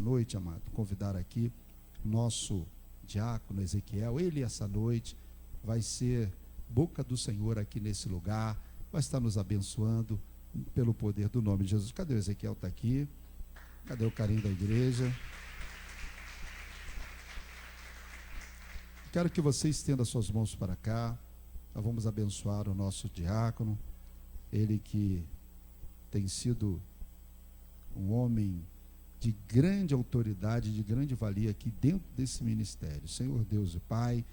Noite, amado, convidar aqui nosso diácono Ezequiel. Ele essa noite vai ser boca do Senhor aqui nesse lugar, vai estar nos abençoando pelo poder do nome de Jesus. Cadê o Ezequiel? Está aqui. Cadê o carinho da igreja? Quero que você estenda suas mãos para cá. Nós vamos abençoar o nosso diácono, ele que tem sido um homem de grande autoridade, de grande valia aqui dentro desse ministério. Senhor Deus e Pai,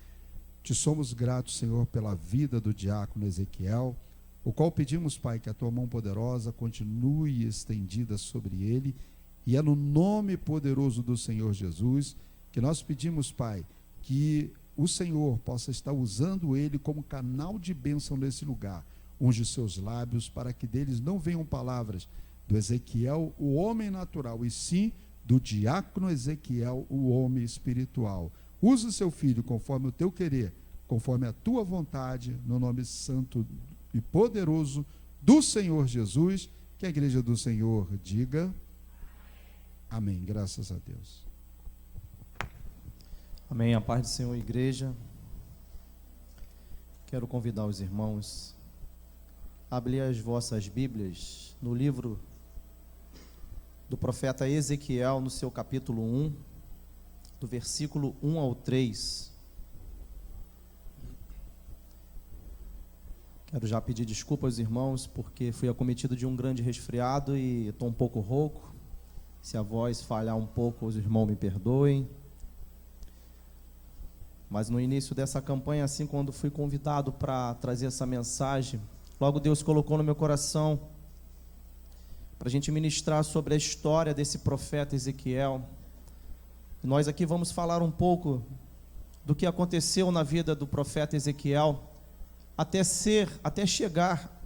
te somos gratos, Senhor, pela vida do diácono Ezequiel, o qual pedimos, Pai, que a tua mão poderosa continue estendida sobre ele, e é no nome poderoso do Senhor Jesus que nós pedimos, Pai, que o Senhor possa estar usando ele como canal de bênção nesse lugar. Unge seus lábios para que deles não venham palavras do Ezequiel, o homem natural, e sim do diácono Ezequiel, o homem espiritual. Usa o seu filho conforme o teu querer, conforme a tua vontade, no nome santo e poderoso do Senhor Jesus. Que a igreja do Senhor diga amém. Graças a Deus. Amém. A paz do Senhor, igreja. Quero convidar os irmãos a abrir as vossas Bíblias no livro do profeta Ezequiel, no seu capítulo 1, do versículo 1 ao 3. Quero já pedir desculpa aos irmãos, porque fui acometido de um grande resfriado e estou um pouco rouco. Se a voz falhar um pouco, os irmãos me perdoem. Mas no início dessa campanha, assim, quando fui convidado para trazer essa mensagem, logo Deus colocou no meu coração para a gente ministrar sobre a história desse profeta Ezequiel. E nós aqui vamos falar um pouco do que aconteceu na vida do profeta Ezequiel, até chegar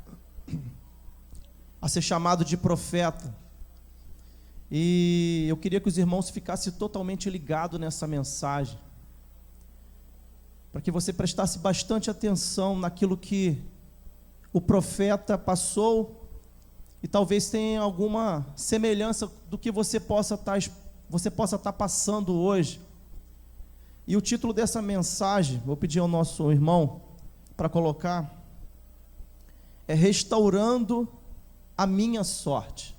a ser chamado de profeta. E eu queria que os irmãos ficassem totalmente ligados nessa mensagem, para que você prestasse bastante atenção naquilo que o profeta passou, e talvez tenha alguma semelhança do que você possa estar passando hoje. E o título dessa mensagem, vou pedir ao nosso irmão para colocar, é Restaurando a Minha Sorte.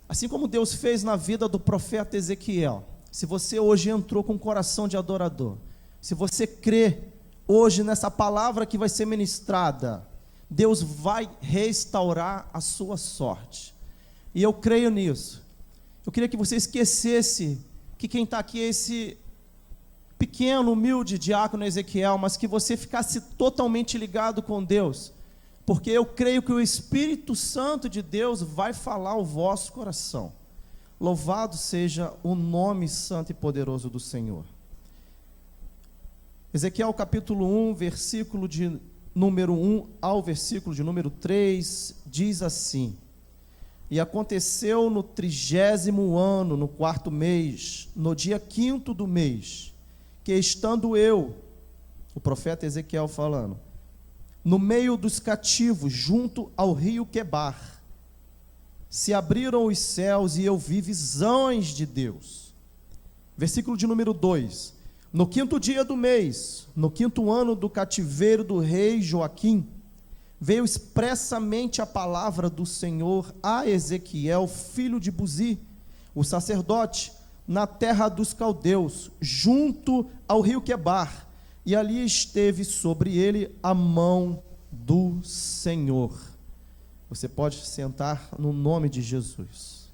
Assim como Deus fez na vida do profeta Ezequiel, se você hoje entrou com um coração de adorador, se você crê hoje nessa palavra que vai ser ministrada, Deus vai restaurar a sua sorte. E eu creio nisso. Eu queria que você esquecesse que quem está aqui é esse pequeno, humilde diácono Ezequiel, mas que você ficasse totalmente ligado com Deus, porque eu creio que o Espírito Santo de Deus vai falar ao vosso coração. Louvado seja o nome santo e poderoso do Senhor. Ezequiel capítulo 1, versículo de número 1 ao versículo de número 3, diz assim: E aconteceu no 30º ano, no 4º mês, no dia 5º do mês, que estando eu, o profeta Ezequiel falando, no meio dos cativos, junto ao rio Quebar, se abriram os céus e eu vi visões de Deus. Versículo de número 2: No 5º dia do mês, no 5º ano do cativeiro do rei Joaquim, veio expressamente a palavra do Senhor a Ezequiel, filho de Buzi, o sacerdote, na terra dos caldeus, junto ao rio Quebar, e ali esteve sobre ele a mão do Senhor. Você pode sentar no nome de Jesus.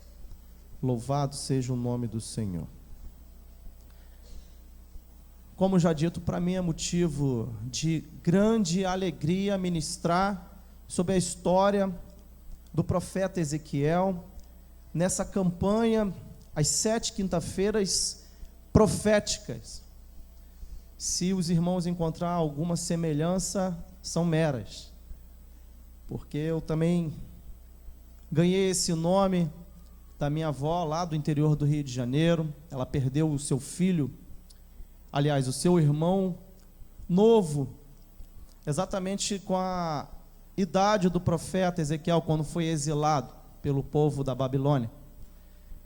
Louvado seja o nome do Senhor. Como já dito, para mim é motivo de grande alegria ministrar sobre a história do profeta Ezequiel, nessa campanha, as 7 quinta-feiras proféticas. Se os irmãos encontrar alguma semelhança, são meras, porque eu também ganhei esse nome da minha avó lá do interior do Rio de Janeiro. Ela perdeu o seu filho, aliás, o seu irmão novo, exatamente com a idade do profeta Ezequiel, quando foi exilado pelo povo da Babilônia.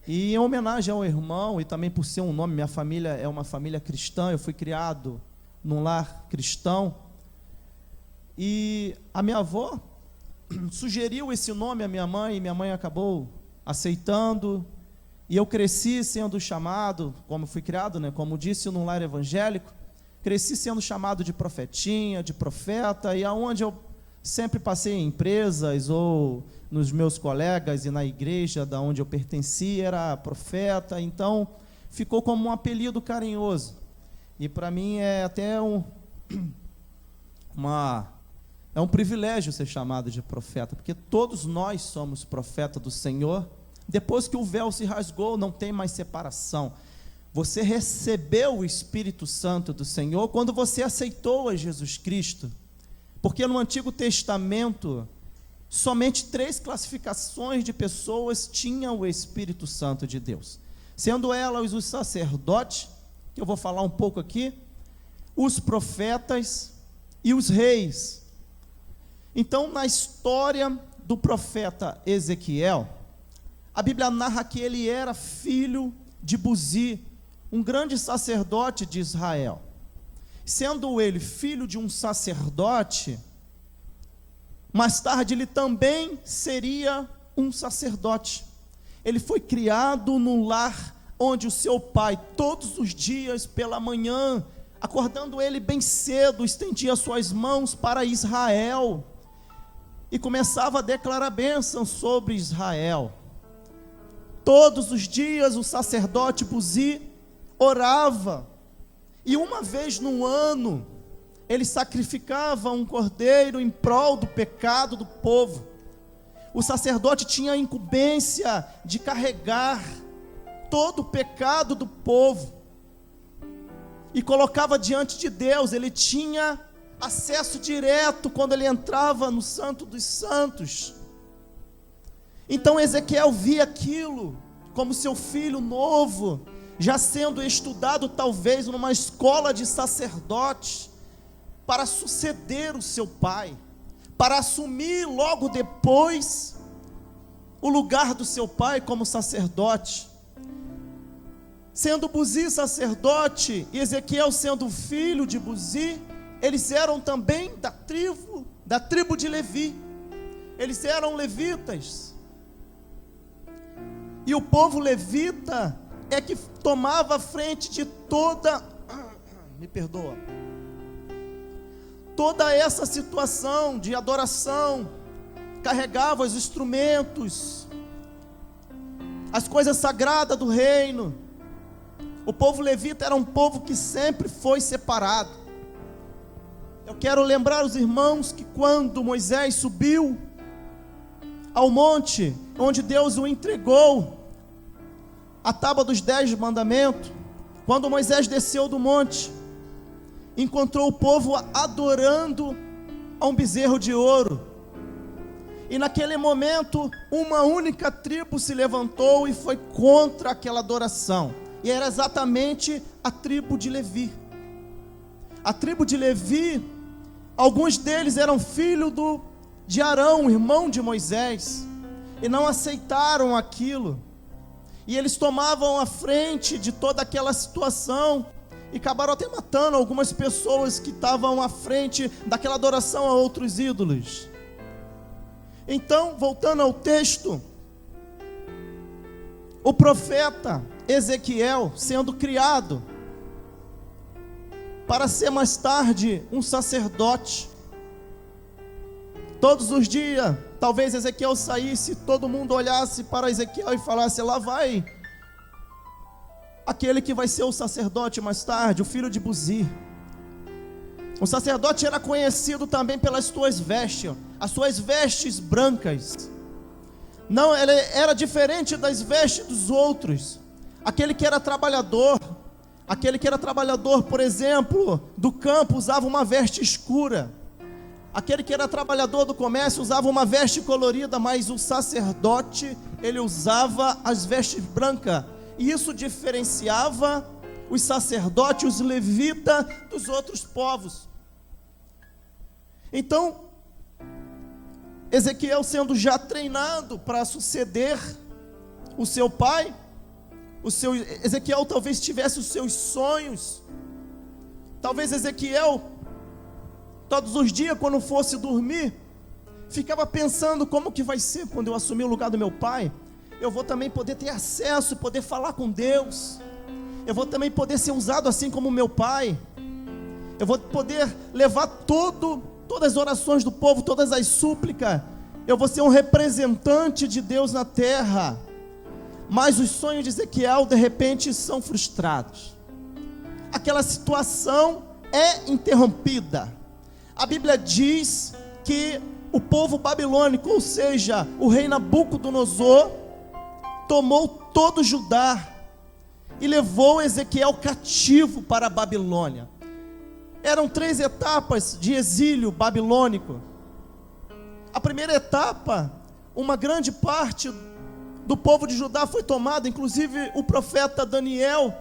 E em homenagem ao irmão, e também por ser um nome, minha família é uma família cristã, eu fui criado num lar cristão, e a minha avó sugeriu esse nome à minha mãe, e minha mãe acabou aceitando, e eu cresci sendo chamado, como fui criado, né, como disse, num lar evangélico, cresci sendo chamado de profetinha, de profeta, e aonde eu sempre passei em empresas ou nos meus colegas e na igreja da onde eu pertencia, era profeta, então ficou como um apelido carinhoso. E para mim é até um privilégio ser chamado de profeta, porque todos nós somos profeta do Senhor. Depois que o véu se rasgou, não tem mais separação. Você recebeu o Espírito Santo do Senhor quando você aceitou a Jesus Cristo. Porque no Antigo Testamento, somente 3 classificações de pessoas tinham o Espírito Santo de Deus. Sendo elas os sacerdotes, que eu vou falar um pouco aqui, os profetas e os reis. Então, na história do profeta Ezequiel, a Bíblia narra que ele era filho de Buzi, um grande sacerdote de Israel. Sendo ele filho de um sacerdote, mais tarde ele também seria um sacerdote. Ele foi criado num lar onde o seu pai, todos os dias pela manhã, acordando ele bem cedo, estendia suas mãos para Israel e começava a declarar bênção sobre Israel. Todos os dias o sacerdote Buzi orava, e uma vez no ano ele sacrificava um cordeiro em prol do pecado do povo. O sacerdote tinha a incumbência de carregar todo o pecado do povo e colocava diante de Deus. Ele tinha acesso direto quando ele entrava no Santo dos Santos. Então Ezequiel via aquilo como seu filho novo, já sendo estudado talvez numa escola de sacerdotes, para suceder o seu pai, para assumir logo depois o lugar do seu pai como sacerdote. Sendo Buzi sacerdote e Ezequiel sendo filho de Buzi, eles eram também da tribo de Levi. Eles eram levitas. E o povo levita é que tomava a frente de toda essa situação de adoração, carregava os instrumentos, as coisas sagradas do reino. O povo levita era um povo que sempre foi separado. Eu quero lembrar os irmãos que quando Moisés subiu ao monte, onde Deus o entregou, a tábua dos 10 mandamentos, quando Moisés desceu do monte, encontrou o povo adorando a um bezerro de ouro, e naquele momento, uma única tribo se levantou e foi contra aquela adoração, e era exatamente a tribo de Levi. A tribo de Levi, alguns deles eram filhos de Arão, irmão de Moisés, e não aceitaram aquilo, e eles tomavam a frente de toda aquela situação, e acabaram até matando algumas pessoas que estavam à frente daquela adoração a outros ídolos. Então, voltando ao texto, o profeta Ezequiel sendo criado para ser mais tarde um sacerdote. Todos os dias, talvez Ezequiel saísse, todo mundo olhasse para Ezequiel e falasse: lá vai aquele que vai ser o sacerdote mais tarde, o filho de Buzi. O sacerdote era conhecido também pelas suas vestes, as suas vestes brancas. Não, ele era diferente das vestes dos outros. Aquele que era trabalhador, por exemplo, do campo, usava uma veste escura. Aquele que era trabalhador do comércio usava uma veste colorida, mas o sacerdote, ele usava as vestes brancas. E isso diferenciava os sacerdotes, os levitas, dos outros povos. Então, Ezequiel sendo já treinado para suceder o seu pai, Ezequiel talvez tivesse os seus sonhos. Talvez Ezequiel, todos os dias quando fosse dormir, ficava pensando: como que vai ser quando eu assumir o lugar do meu pai? Eu vou também poder ter acesso, poder falar com Deus. Eu vou também poder ser usado assim como meu pai. Eu vou poder levar todas as orações do povo, todas as súplicas. Eu vou ser um representante de Deus na terra. Mas os sonhos de Ezequiel, de repente, são frustrados. Aquela situação é interrompida. A Bíblia diz que o povo babilônico, ou seja, o rei Nabucodonosor, tomou todo Judá e levou Ezequiel cativo para a Babilônia. Eram 3 etapas de exílio babilônico. A primeira etapa, uma grande parte do povo de Judá foi tomada, inclusive o profeta Daniel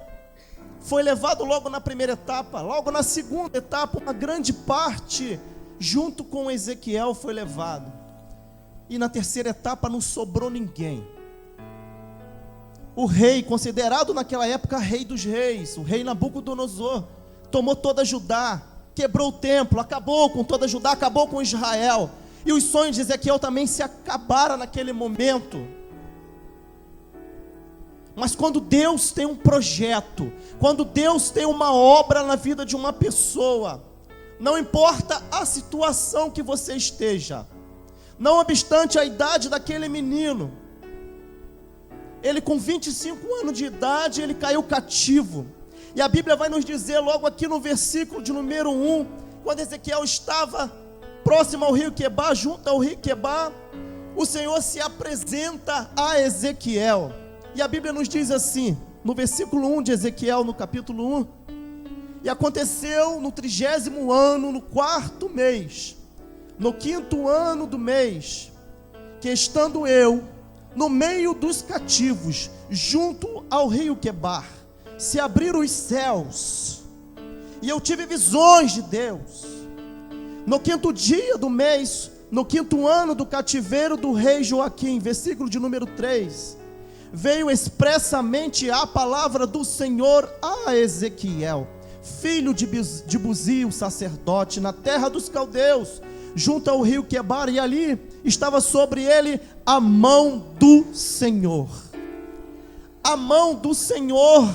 foi levado logo na primeira etapa. Logo na segunda etapa, uma grande parte, junto com Ezequiel, foi levado. E na terceira etapa não sobrou ninguém. O rei, considerado naquela época rei dos reis, o rei Nabucodonosor, tomou toda Judá, quebrou o templo, acabou com toda Judá, acabou com Israel. E os sonhos de Ezequiel também se acabaram naquele momento. Mas quando Deus tem um projeto, quando Deus tem uma obra na vida de uma pessoa, não importa a situação que você esteja, não obstante a idade daquele menino, ele com 25 anos de idade, ele caiu cativo. E a Bíblia vai nos dizer logo aqui no versículo de número 1, quando Ezequiel estava próximo ao rio Quebar, junto ao rio Quebar, o Senhor se apresenta a Ezequiel. E a Bíblia nos diz assim, no versículo 1 de Ezequiel, no capítulo 1: e aconteceu no 30º ano, no 4º mês, no 5º ano do mês, que estando eu no meio dos cativos, junto ao rio Quebar, se abriram os céus, e eu tive visões de Deus. No 5º dia do mês, no 5º ano do cativeiro do rei Joaquim, versículo de número 3, veio expressamente a palavra do Senhor a Ezequiel, filho de Buzio, sacerdote, na terra dos caldeus, junto ao rio Quebar, e ali estava sobre ele a mão do Senhor. A mão do Senhor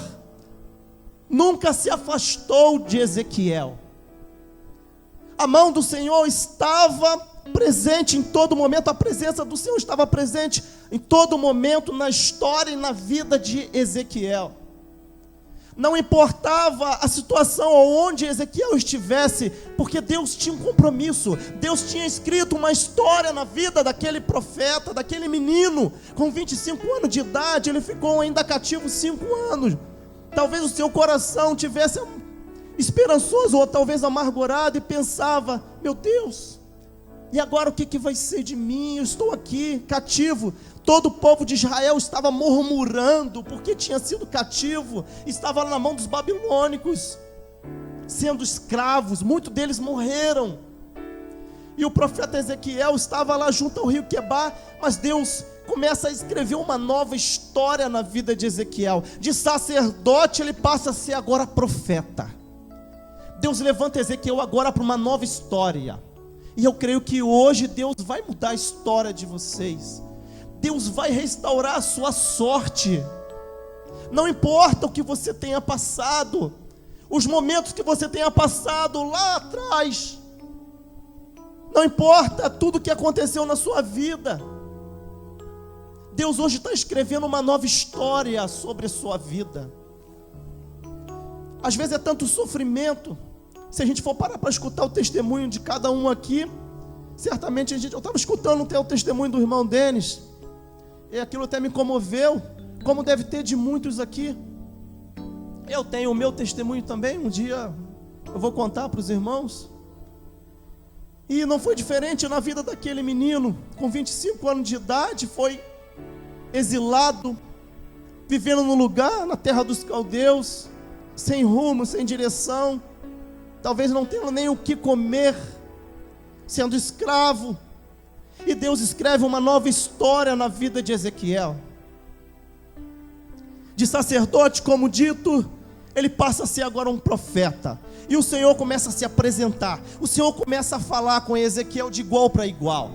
nunca se afastou de Ezequiel. A mão do Senhor estava presente em todo momento, a presença do Senhor estava presente em todo momento na história e na vida de Ezequiel. Não importava a situação onde Ezequiel estivesse, porque Deus tinha um compromisso. Deus tinha escrito uma história na vida daquele profeta, daquele menino. Com 25 anos de idade, ele ficou ainda cativo 5 anos. Talvez o seu coração tivesse esperançoso ou talvez amargurado e pensava: meu Deus, e agora o que vai ser de mim? Eu estou aqui cativo. Todo o povo de Israel estava murmurando porque tinha sido cativo, estava na mão dos babilônicos, sendo escravos. Muitos deles morreram. E o profeta Ezequiel estava lá junto ao rio Quebar, mas Deus começa a escrever uma nova história na vida de Ezequiel. De sacerdote ele passa a ser agora profeta. Deus levanta Ezequiel agora para uma nova história. E eu creio que hoje Deus vai mudar a história de vocês. Deus vai restaurar a sua sorte. Não importa o que você tenha passado, os momentos que você tenha passado lá atrás, não importa tudo que aconteceu na sua vida, Deus hoje está escrevendo uma nova história sobre a sua vida. Às vezes é tanto sofrimento. Se a gente for parar para escutar o testemunho de cada um aqui, certamente eu estava escutando o testemunho do irmão Denis, e aquilo até me comoveu, como deve ter de muitos aqui. Eu tenho o meu testemunho também, um dia eu vou contar para os irmãos. E não foi diferente na vida daquele menino, com 25 anos de idade, foi exilado, vivendo num lugar, na terra dos caldeus, sem rumo, sem direção, talvez não tendo nem o que comer, sendo escravo. E Deus escreve uma nova história na vida de Ezequiel. de sacerdote, como dito, ele passa a ser agora um profeta. E o Senhor começa a se apresentar. O Senhor começa a falar com Ezequiel de igual para igual.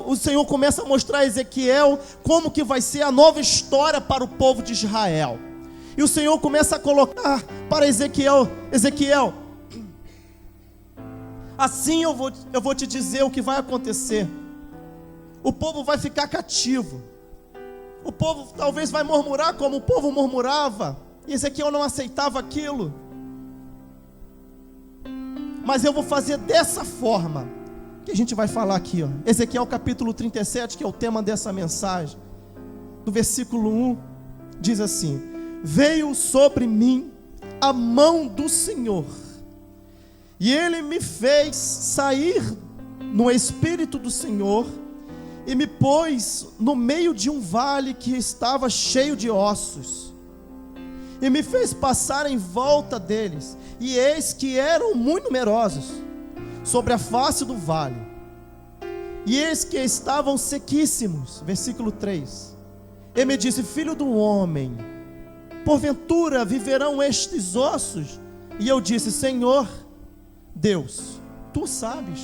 O Senhor começa a mostrar a Ezequiel como que vai ser a nova história para o povo de Israel. E o Senhor começa a colocar para Ezequiel: assim eu vou te dizer o que vai acontecer. O povo vai ficar cativo. O povo talvez vai murmurar como o povo murmurava. E Ezequiel não aceitava aquilo. Mas eu vou fazer dessa forma, que a gente vai falar aqui, ó. Ezequiel capítulo 37, que é o tema dessa mensagem. No versículo 1, diz assim: veio sobre mim a mão do Senhor, e Ele me fez sair no Espírito do Senhor, e me pôs no meio de um vale que estava cheio de ossos, e me fez passar em volta deles, e eis que eram muito numerosos sobre a face do vale, e eis que estavam sequíssimos. Versículo 3, ele me disse: filho do homem, porventura viverão estes ossos? E eu disse: Senhor Deus, tu sabes.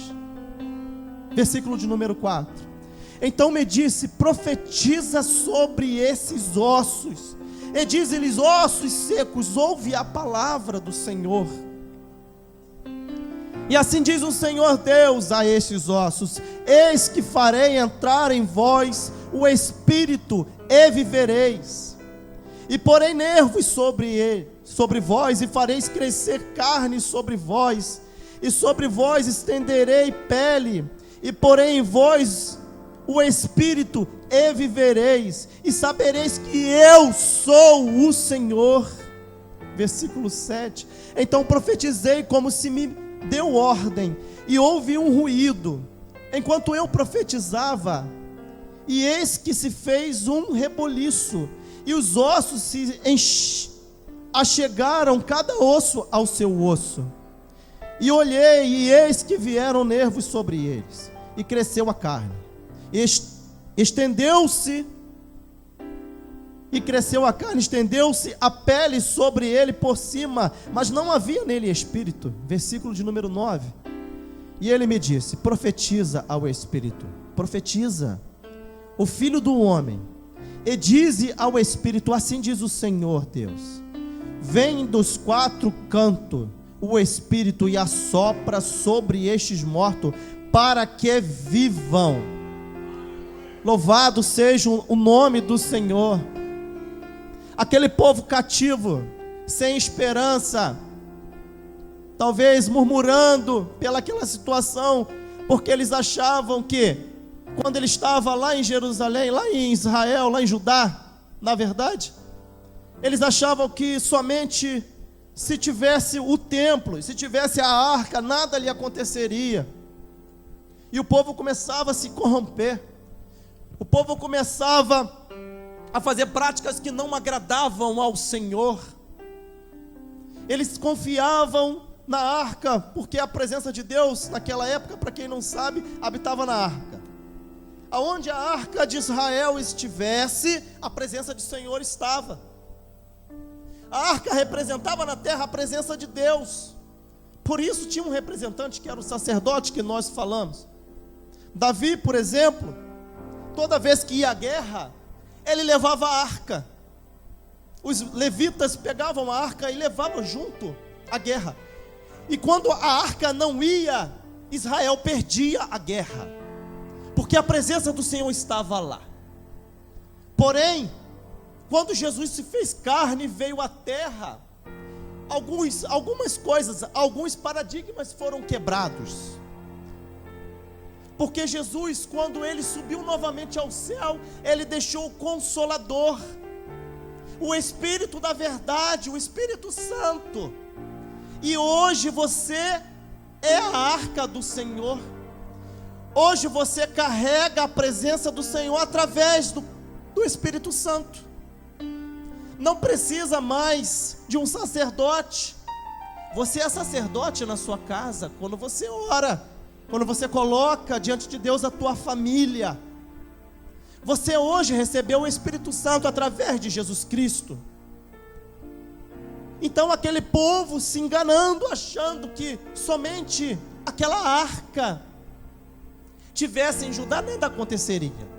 Versículo de número 4, então me disse: profetiza sobre esses ossos, e diz-lhes: ossos secos, ouve a palavra do Senhor. E assim diz o Senhor Deus a estes ossos: eis que farei entrar em vós o Espírito, e vivereis, e porei nervos sobre vós, e fareis crescer carne sobre vós, e sobre vós estenderei pele, e porei em vós o Espírito, e vivereis, e sabereis que eu sou o Senhor. Versículo 7, então profetizei como se me deu ordem, e houve um ruído, enquanto eu profetizava, e eis que se fez um reboliço, e os ossos se achegaram, cada osso ao seu osso. E olhei, e eis que vieram nervos sobre eles, e cresceu a carne, estendeu-se a pele sobre ele por cima, mas não havia nele espírito. Versículo de número 9, e ele me disse: profetiza ao Espírito, profetiza, o Filho do homem, e dize ao Espírito: assim diz o Senhor Deus, vem dos quatro cantos o Espírito, e assopra sobre estes mortos, para que vivam. Louvado seja o nome do Senhor. Aquele povo cativo, sem esperança, talvez murmurando pelaquela situação, porque eles achavam que, quando ele estava lá em Jerusalém, lá em Israel, lá em Judá, na verdade, eles achavam que somente se tivesse o templo, se tivesse a arca, nada lhe aconteceria. E o povo começava a se corromper, o povo começava a fazer práticas que não agradavam ao Senhor. Eles confiavam na arca, porque a presença de Deus naquela época, para quem não sabe, habitava na arca. Aonde a arca de Israel estivesse, a presença do Senhor estava. A arca representava na terra a presença de Deus. Por isso tinha um representante que era o sacerdote que nós falamos. Davi, por exemplo, toda vez que ia à guerra, ele levava a arca. Os levitas pegavam a arca e levavam junto à guerra. E quando a arca não ia, Israel perdia a guerra, porque a presença do Senhor estava lá. Porém, quando Jesus se fez carne e veio à terra, algumas coisas, alguns paradigmas foram quebrados. Porque Jesus, quando ele subiu novamente ao céu, ele deixou o Consolador, o Espírito da verdade, o Espírito Santo. E hoje você é a arca do Senhor. Hoje você carrega a presença do Senhor através do Espírito Santo. Não precisa mais de um sacerdote. Você é sacerdote na sua casa quando você ora, quando você coloca diante de Deus a tua família. Você hoje recebeu o Espírito Santo através de Jesus Cristo. Então aquele povo se enganando, achando que somente aquela arca tivesse em Judá, nada aconteceria.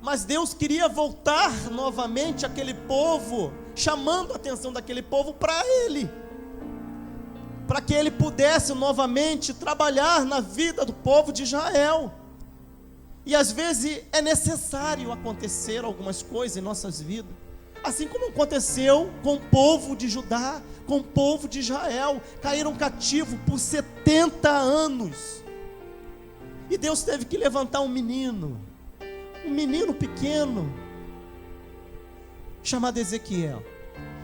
Mas Deus queria voltar novamente aquele povo, chamando a atenção daquele povo para Ele, para que Ele pudesse novamente trabalhar na vida do povo de Israel. E às vezes é necessário acontecer algumas coisas em nossas vidas, assim como aconteceu com o povo de Judá, com o povo de Israel. Caíram cativos por 70 anos, e Deus teve que levantar um menino pequeno, chamado Ezequiel.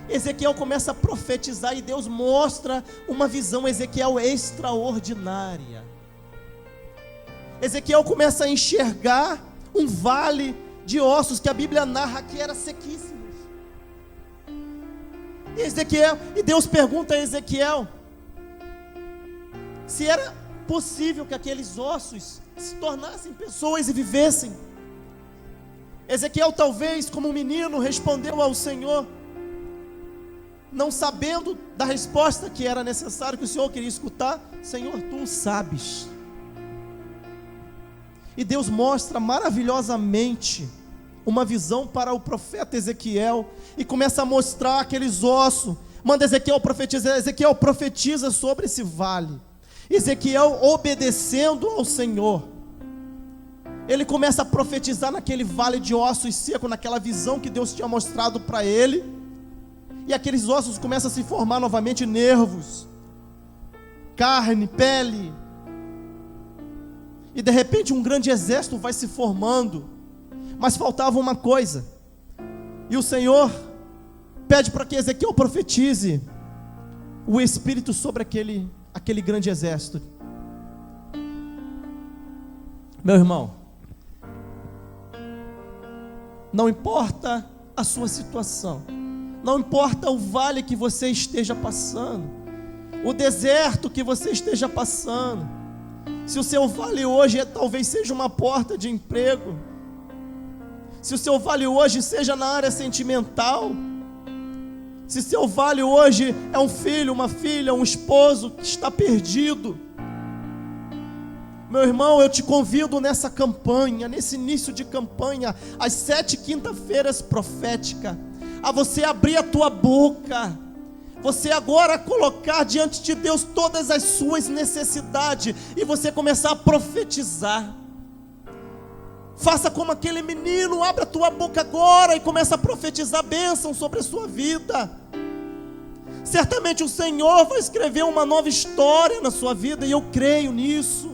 Ezequiel começa a profetizar, e Deus mostra uma visão, Ezequiel, extraordinária. Ezequiel começa a enxergar um vale de ossos, que a Bíblia narra que era sequíssimos. E Deus pergunta a Ezequiel se era possível que aqueles ossos se tornassem pessoas e vivessem. Ezequiel, talvez como um menino, respondeu ao Senhor, não sabendo da resposta que era necessário, que o Senhor queria escutar. Senhor, Tu sabes. E Deus mostra maravilhosamente uma visão para o profeta Ezequiel, e começa a mostrar aqueles ossos. Manda Ezequiel profetizar. Ezequiel profetiza sobre esse vale. Ezequiel, obedecendo ao Senhor, ele começa a profetizar naquele vale de ossos secos, naquela visão que Deus tinha mostrado para ele. E aqueles ossos começam a se formar novamente, nervos, carne, pele. E de repente um grande exército vai se formando. Mas faltava uma coisa. E o Senhor pede para que Ezequiel profetize o Espírito sobre aquele grande exército. Meu irmão, não importa a sua situação, não importa o vale que você esteja passando, o deserto que você esteja passando, se o seu vale hoje talvez seja uma porta de emprego, se o seu vale hoje seja na área sentimental, se o seu vale hoje é um filho, uma filha, um esposo que está perdido, meu irmão, eu te convido nessa campanha, nesse início de campanha, às 7 quinta-feiras proféticas, a você abrir a tua boca, você agora colocar diante de Deus todas as suas necessidades, e você começar a profetizar. Faça como aquele menino, abre a tua boca agora e começa a profetizar bênção sobre a sua vida. Certamente o Senhor vai escrever uma nova história na sua vida, e eu creio nisso.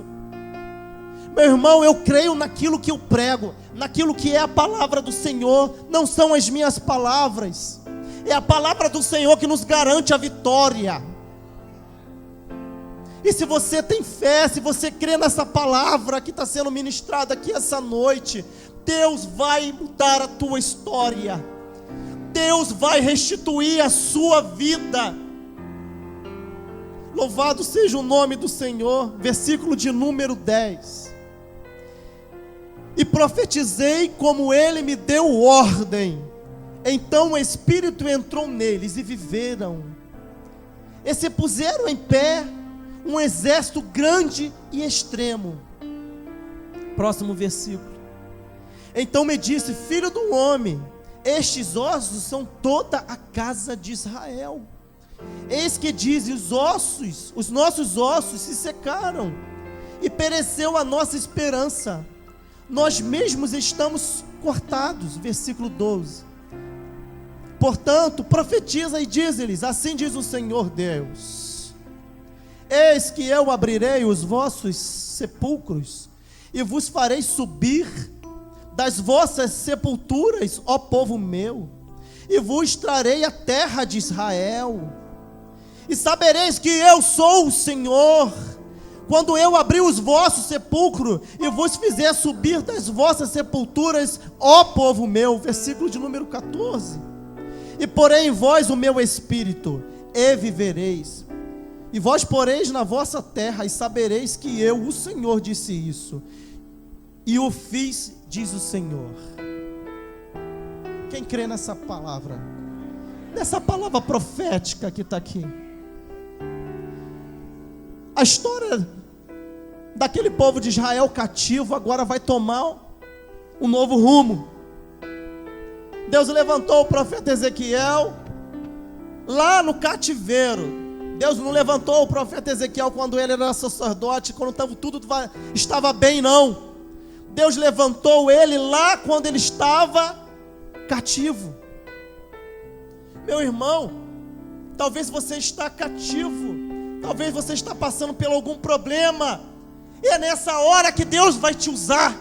Meu irmão, eu creio naquilo que eu prego, naquilo que é a palavra do Senhor. Não são as minhas palavras, é a palavra do Senhor que nos garante a vitória. E se você tem fé, se você crê nessa palavra que está sendo ministrada aqui essa noite, Deus vai mudar a tua história, Deus vai restituir a sua vida. Louvado seja o nome do Senhor. Versículo de número 10. E profetizei como Ele me deu ordem. Então o Espírito entrou neles e viveram. E se puseram em pé um exército grande e extremo. Próximo versículo. Então me disse: filho do homem, estes ossos são toda a casa de Israel. Eis que diz: os nossos ossos se secaram, e pereceu a nossa esperança. Nós mesmos estamos cortados. Versículo 12. Portanto, profetiza e diz-lhes: assim diz o Senhor Deus: eis que eu abrirei os vossos sepulcros, e vos farei subir das vossas sepulturas, ó povo meu, e vos trarei a terra de Israel. E sabereis que eu sou o Senhor, quando eu abrir os vossos sepulcros e vos fizer subir das vossas sepulturas, ó povo meu. Versículo de número 14. E porei em vós o meu espírito, e vivereis, e vós poreis na vossa terra, e sabereis que eu, o Senhor, disse isso. e o fiz, diz o Senhor. Quem crê nessa palavra? Nessa palavra profética que está aqui. A história daquele povo de Israel cativo agora vai tomar um novo rumo. Deus levantou o profeta Ezequiel lá no cativeiro. Deus não levantou o profeta Ezequiel quando ele era sacerdote, quando tudo estava bem, não. Deus levantou ele lá quando ele estava cativo. Meu irmão, talvez você está cativo, talvez você está passando por algum problema, e é nessa hora que Deus vai te usar.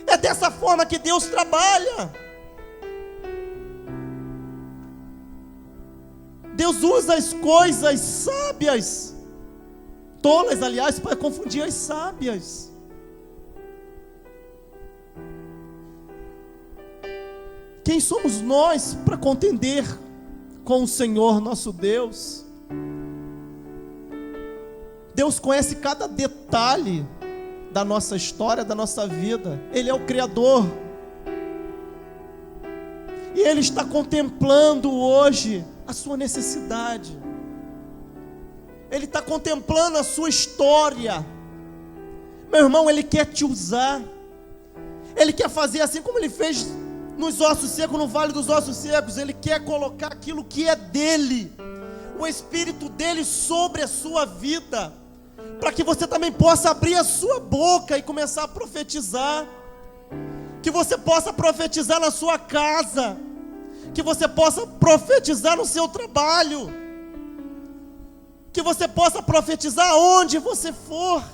É dessa forma que Deus trabalha. Deus usa as coisas sábias, tolas, aliás, para confundir as sábias. Quem somos nós para contender com o Senhor nosso Deus? Deus conhece cada detalhe da nossa história, da nossa vida. Ele é o Criador. E Ele está contemplando hoje a sua necessidade. Ele está contemplando a sua história. Meu irmão, Ele quer te usar. Ele quer fazer assim como Ele fez nos ossos secos, no vale dos ossos secos. Ele quer colocar aquilo que é dele, o Espírito dele sobre a sua vida, para que você também possa abrir a sua boca e começar a profetizar. Que você possa profetizar na sua casa, que você possa profetizar no seu trabalho, que você possa profetizar onde você for,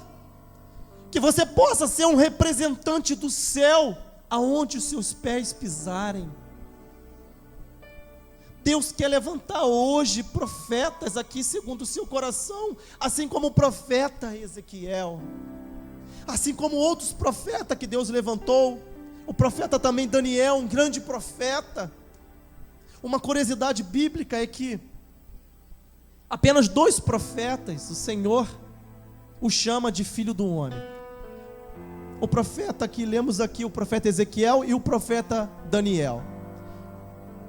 que você possa ser um representante do céu aonde os seus pés pisarem. Deus quer levantar hoje profetas aqui segundo o seu coração, assim como o profeta Ezequiel, assim como outros profetas que Deus levantou, o profeta também Daniel, um grande profeta. Uma curiosidade bíblica é que apenas 2 profetas o Senhor o chama de filho do homem. O profeta que lemos aqui, o profeta Ezequiel e o profeta Daniel.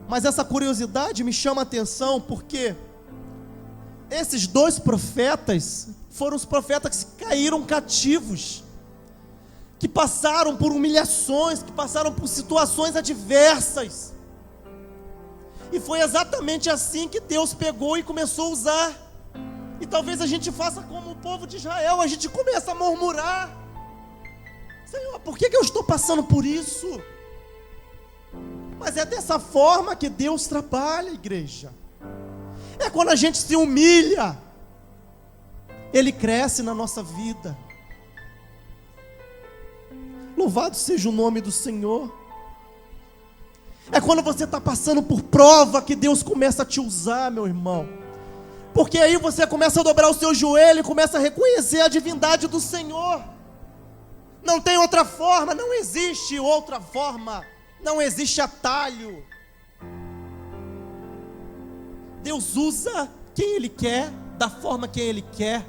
Mas essa curiosidade me chama a atenção porque esses 2 profetas foram os profetas que caíram cativos, que passaram por humilhações, que passaram por situações adversas. E foi exatamente assim que Deus pegou e começou a usar. E talvez a gente faça como o povo de Israel, a gente começa a murmurar: Senhor, por que eu estou passando por isso? Mas é dessa forma que Deus trabalha, igreja. É quando a gente se humilha, Ele cresce na nossa vida. Louvado seja o nome do Senhor. É quando você está passando por prova que Deus começa a te usar, meu irmão. Porque aí você começa a dobrar o seu joelho e começa a reconhecer a divindade do Senhor. Não tem outra forma, não existe outra forma, não existe atalho. Deus usa quem Ele quer, da forma que Ele quer.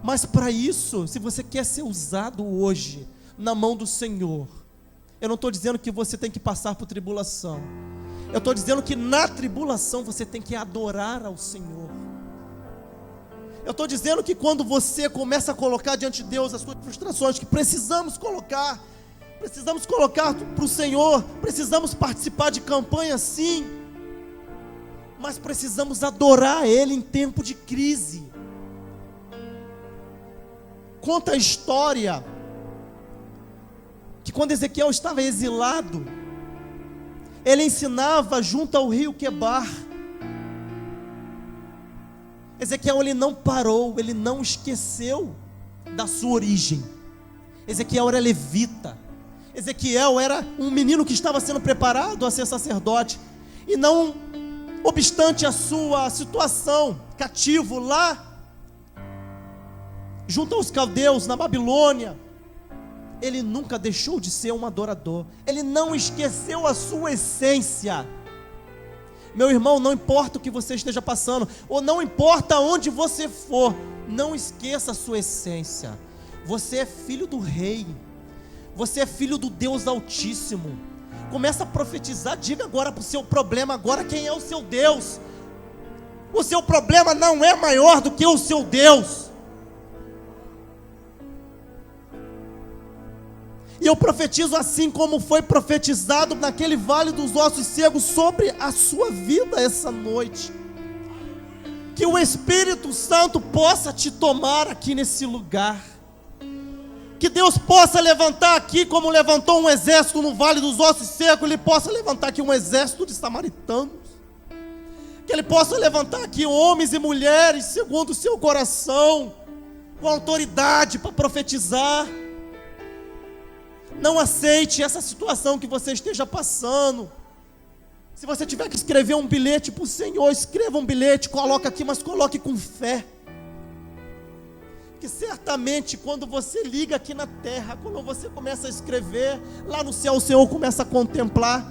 Mas para isso, se você quer ser usado hoje na mão do Senhor, eu não estou dizendo que você tem que passar por tribulação, eu estou dizendo que na tribulação você tem que adorar ao Senhor. Eu estou dizendo que quando você começa a colocar diante de Deus as suas frustrações, que precisamos colocar para o Senhor, precisamos participar de campanha sim, mas precisamos adorar Ele em tempo de crise. Conta a história que quando Ezequiel estava exilado, ele ensinava junto ao rio Quebar. Ezequiel, ele não parou, ele não esqueceu da sua origem. Ezequiel era levita. Ezequiel era um menino que estava sendo preparado a ser sacerdote. E não obstante a sua situação cativo lá, junto aos caldeus, na Babilônia, ele nunca deixou de ser um adorador. Ele não esqueceu a sua essência. Meu irmão, não importa o que você esteja passando, ou não importa onde você for, não esqueça a sua essência. Você é filho do Rei, você é filho do Deus Altíssimo. Começa a profetizar, diga agora para o seu problema agora quem é o seu Deus. O seu problema não é maior do que o seu Deus. E eu profetizo assim como foi profetizado naquele vale dos ossos secos sobre a sua vida essa noite. Que o Espírito Santo possa te tomar aqui nesse lugar. Que Deus possa levantar aqui, como levantou um exército no vale dos ossos secos, Ele possa levantar aqui um exército de samaritanos. Que Ele possa levantar aqui homens e mulheres segundo o seu coração, com autoridade para profetizar. Não aceite essa situação que você esteja passando. Se você tiver que escrever um bilhete para o Senhor, escreva um bilhete, coloque aqui, mas coloque com fé. Que certamente quando você liga aqui na terra, quando você começa a escrever, lá no céu o Senhor começa a contemplar.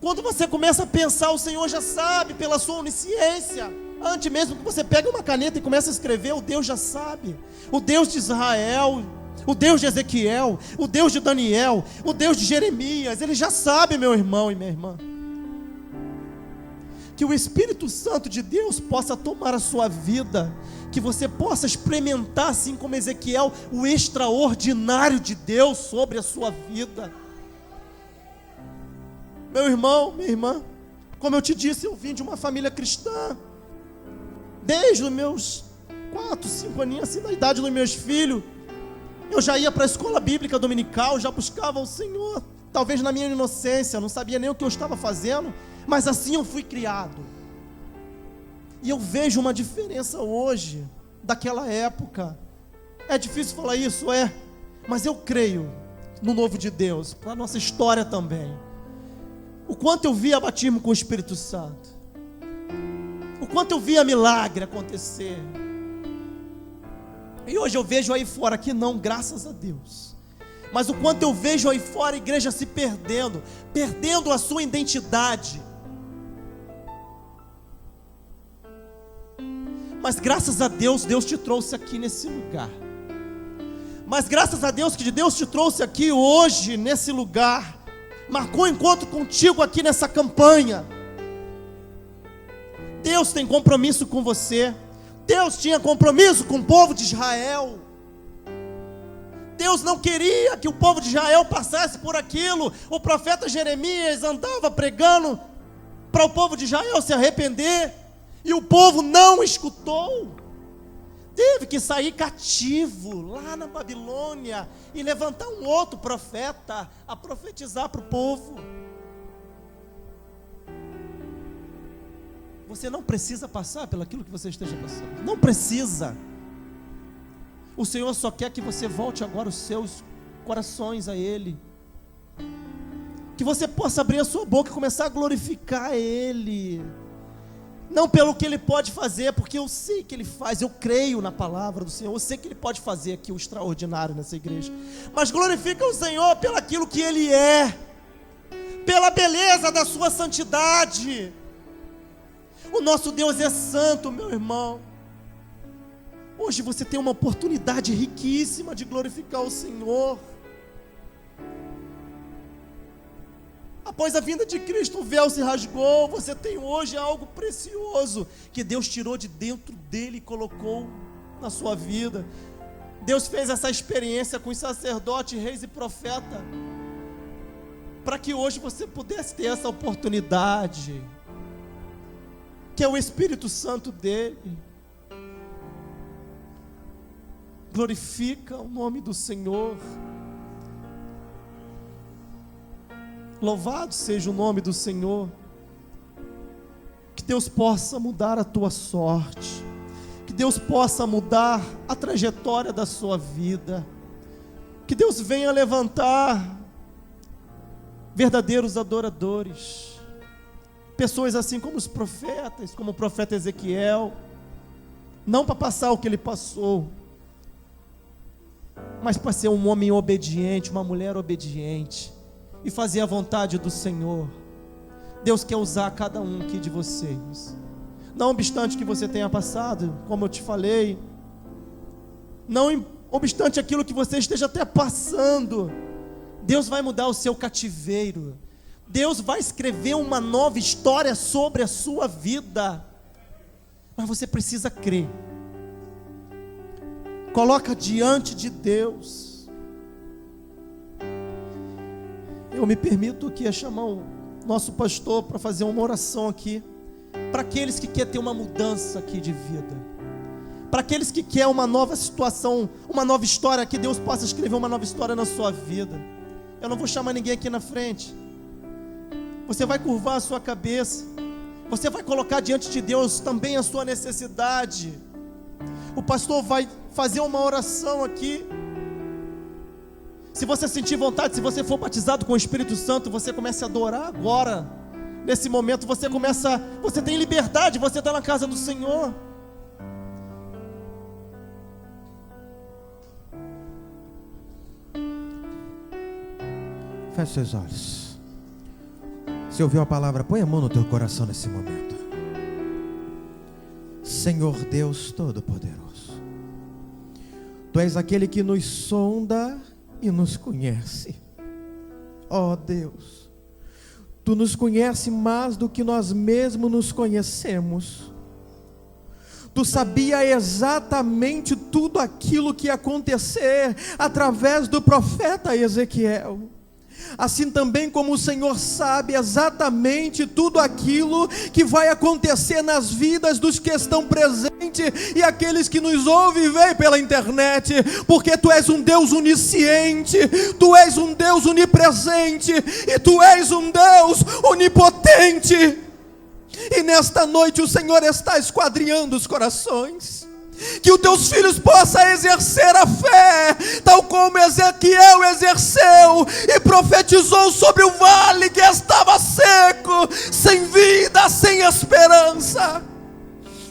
Quando você começa a pensar, o Senhor já sabe pela sua onisciência. Antes mesmo que você pegue uma caneta e comece a escrever, o Deus já sabe. O Deus de Israel, o Deus de Ezequiel, o Deus de Daniel, o Deus de Jeremias, Ele já sabe, meu irmão e minha irmã. Que o Espírito Santo de Deus possa tomar a sua vida, que você possa experimentar, assim como Ezequiel, o extraordinário de Deus sobre a sua vida. Meu irmão, minha irmã, como eu te disse, eu vim de uma família cristã, desde os meus 4, 5 aninhos, assim, na idade dos meus filhos. Eu já ia para a escola bíblica dominical, já buscava o Senhor, talvez na minha inocência, não sabia nem o que eu estava fazendo, mas assim eu fui criado. E eu vejo uma diferença hoje, daquela época. É difícil falar isso, mas eu creio no novo de Deus, para a nossa história também. O quanto eu via batismo com o Espírito Santo, o quanto eu via milagre acontecer. E hoje eu vejo aí fora, que não, graças a Deus. Mas o quanto eu vejo aí fora a igreja se perdendo a sua identidade. Mas graças a Deus, Deus te trouxe aqui nesse lugar. Mas graças a Deus que Deus te trouxe aqui hoje nesse lugar. Marcou um encontro contigo aqui nessa campanha. Deus tem compromisso com você. Deus tinha compromisso com o povo de Israel. Deus não queria que o povo de Israel passasse por aquilo. O profeta Jeremias andava pregando para o povo de Israel se arrepender, e o povo não escutou. Teve que sair cativo lá na Babilônia e levantar um outro profeta a profetizar para o povo. Você não precisa passar pelo aquilo que você esteja passando. Não precisa. O Senhor só quer que você volte agora os seus corações a Ele. Que você possa abrir a sua boca e começar a glorificar Ele. Não pelo que Ele pode fazer, porque eu sei que Ele faz, eu creio na palavra do Senhor, eu sei que Ele pode fazer aqui o extraordinário nessa igreja. Mas glorifica o Senhor pelo aquilo que Ele é, pela beleza da sua santidade. O nosso Deus é santo, meu irmão. Hoje você tem uma oportunidade riquíssima de glorificar o Senhor. Após a vinda de Cristo, o véu se rasgou. Você tem hoje algo precioso que Deus tirou de dentro dele e colocou na sua vida. Deus fez essa experiência com os sacerdotes, reis e profetas, para que hoje você pudesse ter essa oportunidade, que é o Espírito Santo dele. Glorifica o nome do Senhor. Louvado seja o nome do Senhor. Que Deus possa mudar a tua sorte, que Deus possa mudar a trajetória da sua vida, que Deus venha levantar verdadeiros adoradores, pessoas assim como os profetas, como o profeta Ezequiel, não para passar o que ele passou, mas para ser um homem obediente, uma mulher obediente, e fazer a vontade do Senhor. Deus quer usar cada um aqui de vocês. Não obstante que você tenha passado, como eu te falei, não obstante aquilo que você esteja até passando, Deus vai mudar o seu cativeiro. Deus vai escrever uma nova história sobre a sua vida. Mas você precisa crer. Coloca diante de Deus. Eu me permito aqui chamar o nosso pastor para fazer uma oração aqui, para aqueles que querem ter uma mudança aqui de vida, para aqueles que querem uma nova situação, uma nova história, que Deus possa escrever uma nova história na sua vida. Eu não vou chamar ninguém aqui na frente. Você vai curvar a sua cabeça, você vai colocar diante de Deus também a sua necessidade. O pastor vai fazer uma oração aqui. Se você sentir vontade, se você for batizado com o Espírito Santo, você começa a adorar agora. Nesse momento você tem liberdade, você está na casa do Senhor. Feche seus olhos. Se ouviu a palavra, põe a mão no teu coração nesse momento. Senhor Deus Todo-Poderoso, Tu és aquele que nos sonda e nos conhece. Ó Deus, Tu nos conheces mais do que nós mesmos nos conhecemos. Tu sabia exatamente tudo aquilo que ia acontecer através do profeta Ezequiel. Assim também como o Senhor sabe exatamente tudo aquilo que vai acontecer nas vidas dos que estão presentes e aqueles que nos ouvem e veem pela internet, porque Tu és um Deus onisciente, Tu és um Deus onipresente e Tu és um Deus onipotente. E nesta noite o Senhor está esquadrinhando os corações, que os Teus filhos possam exercer a fé, tal como Ezequiel exerceu e profetizou sobre o vale que estava seco, sem vida, sem esperança.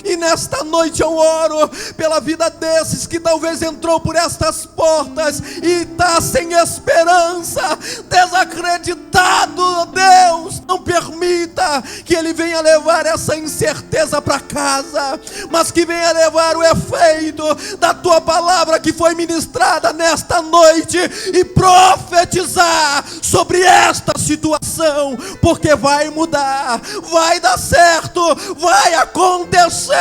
E nesta noite eu oro pela vida desses que talvez entrou por estas portas e está sem esperança, desacreditado. Deus, não permita que ele venha levar essa incerteza para casa, mas que venha levar o efeito da Tua palavra que foi ministrada nesta noite e profetizar sobre esta situação, porque vai mudar, vai dar certo, vai acontecer.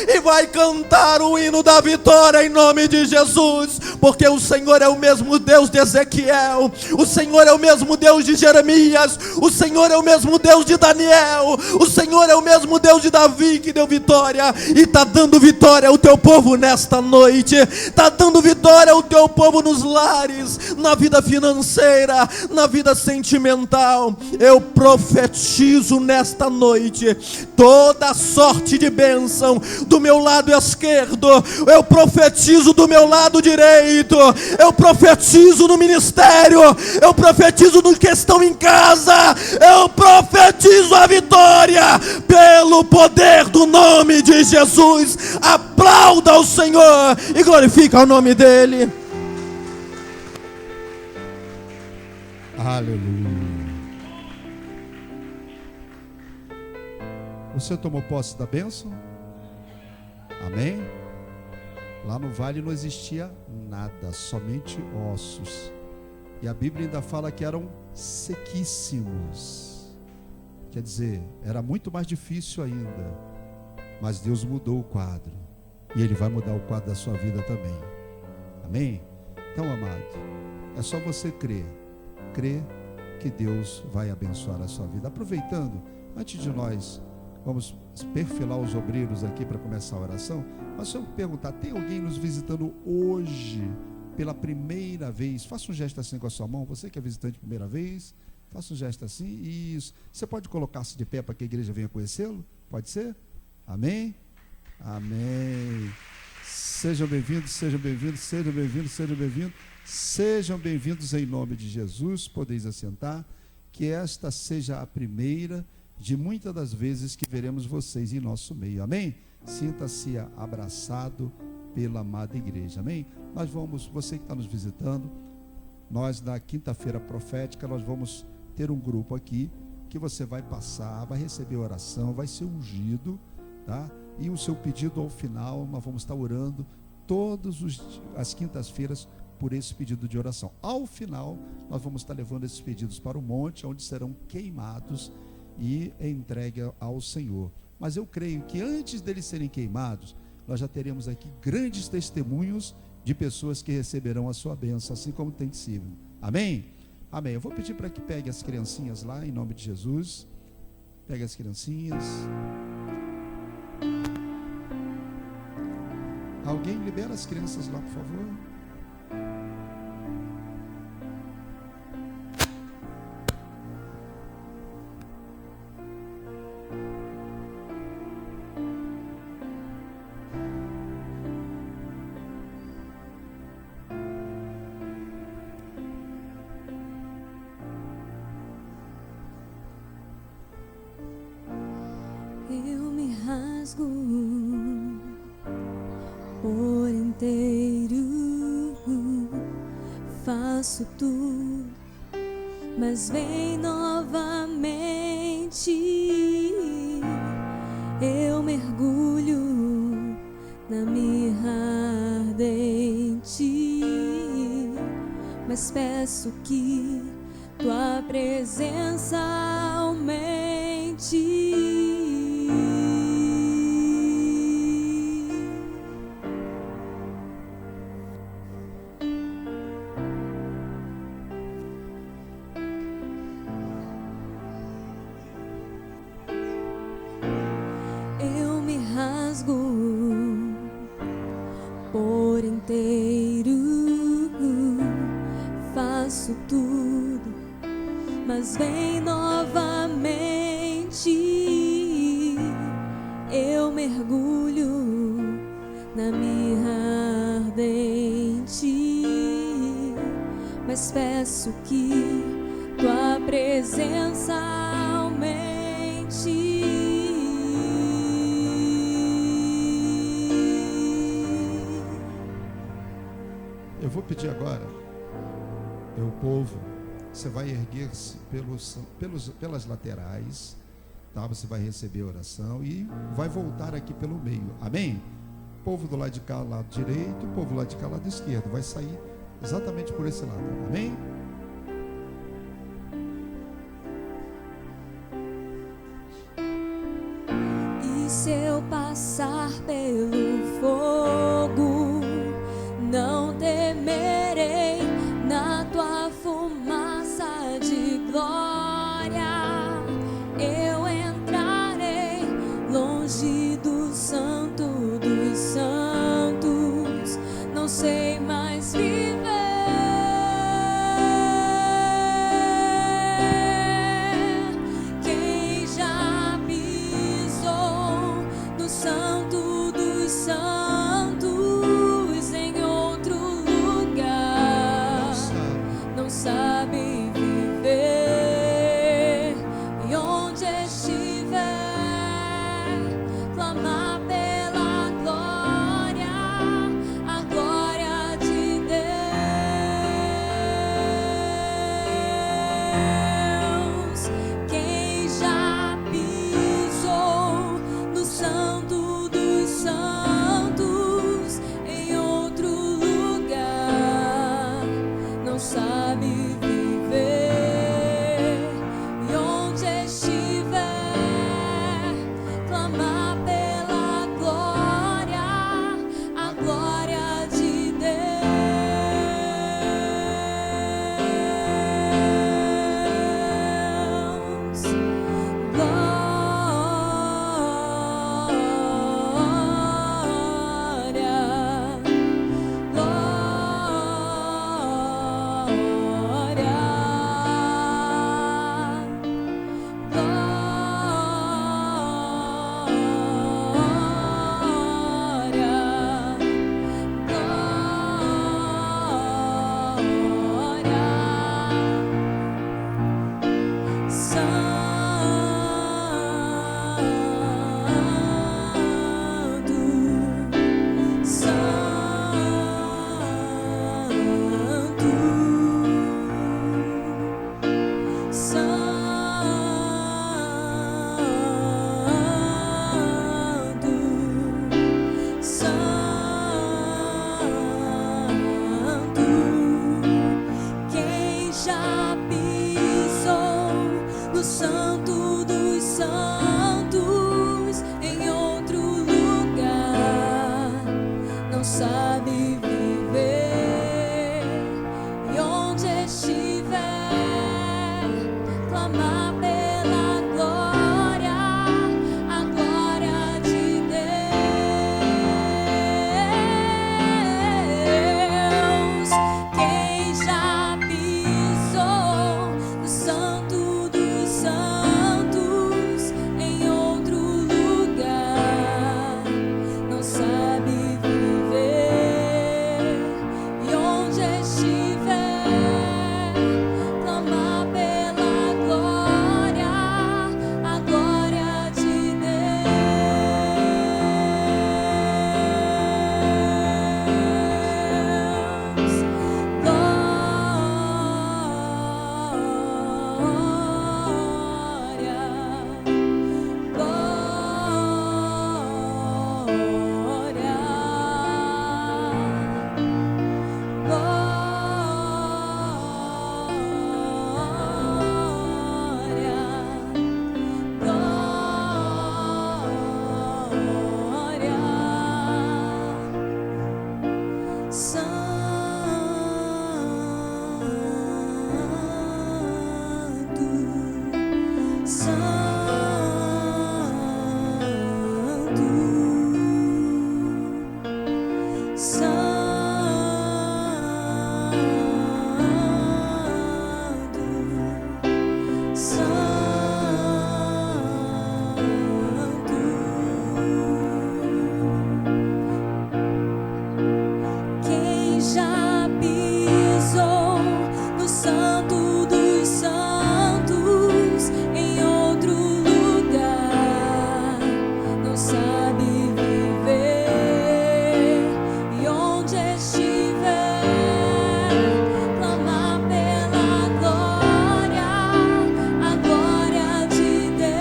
E vai cantar o hino da vitória em nome de Jesus, porque o Senhor é o mesmo Deus de Ezequiel, o Senhor é o mesmo Deus de Jeremias, o Senhor é o mesmo Deus de Daniel, o Senhor é o mesmo Deus de Davi que deu vitória, e está dando vitória ao Teu povo nesta noite, está dando vitória ao Teu povo nos lares, na vida financeira, na vida sentimental. Eu profetizo nesta noite toda sorte de bênção do meu lado esquerdo, eu profetizo do meu lado direito, eu profetizo no ministério, eu profetizo no que estão em casa, eu profetizo a vitória pelo poder do nome de Jesus. Aplauda o Senhor e glorifica o nome dEle. Aleluia. Você tomou posse da bênção? Amém? Lá no vale não existia nada, somente ossos. E a Bíblia ainda fala que eram sequíssimos. Quer dizer, era muito mais difícil ainda. Mas Deus mudou o quadro. E Ele vai mudar o quadro da sua vida também. Amém? Então, amado, é só você crer. Crer que Deus vai abençoar a sua vida. Aproveitando, antes de nós vamos perfilar os obreiros aqui para começar a oração, mas se eu perguntar, tem alguém nos visitando hoje pela primeira vez? Faça um gesto assim com a sua mão. Você que é visitante primeira vez, faça um gesto assim. Isso. Você pode colocar-se de pé para que a igreja venha conhecê-lo? Pode ser? Amém? Amém. Sejam bem-vindos, sejam bem-vindos, sejam bem-vindos, sejam bem-vindos. Sejam bem-vindos em nome de Jesus. Podeis assentar. Que esta seja a primeira de muitas das vezes que veremos vocês em nosso meio. Amém? Sinta-se abraçado pela amada igreja. Amém? Nós vamos, você que está nos visitando, nós na quinta-feira profética, nós vamos ter um grupo aqui que você vai passar, vai receber oração, vai ser ungido, tá? E o seu pedido ao final, nós vamos estar orando as quintas-feiras por esse pedido de oração. Ao final, nós vamos estar levando esses pedidos para o monte, onde serão queimados e entregue ao Senhor. Mas eu creio que antes deles serem queimados, nós já teremos aqui grandes testemunhos de pessoas que receberão a sua bênção, assim como tem sido. Amém? Amém. Eu vou pedir para que pegue as criancinhas lá, em nome de Jesus. Pegue as criancinhas. Alguém libera as crianças lá, por favor. Eu me rasgo por inteiro, faço tudo, mas vem novamente. Eu mergulho na mirra ardente, mas peço que tua presença aumente. Eu me rasgo por inteiro, faço tudo, mas vem novamente. Eu mergulho na mirra ardente, mas peço que tua presença aumente. Eu vou pedir agora, meu povo, você vai erguer-se pelas laterais, tá? Você vai receber a oração e vai voltar aqui pelo meio, amém? O povo do lado de cá, lado direito, o povo do lado de cá, lado esquerdo, vai sair exatamente por esse lado, amém? E se eu passar pelo fogo, não temerei, na tua fumaça de glória eu entrarei, longe do santo dos santos, não sei mais viver. Quem já pisou no santo dos santos em outro lugar não sabe viver, e onde estiver clamar pela glória, a glória de Deus. Quem já pisou no santo dos santos em outro lugar não sabe viver, e onde estiver clamar pela glória, a glória de Deus. Santo, clamar pela glória, a glória de Deus. Quem já pisou no Santo dos Santos em outro lugar não sabe viver, e onde estiver, clamar pela glória, a glória de Deus. Quem já pisou no Santo dos Santos em outro lugar não sabe viver, e onde estiver, clamar pela glória, a glória de Deus.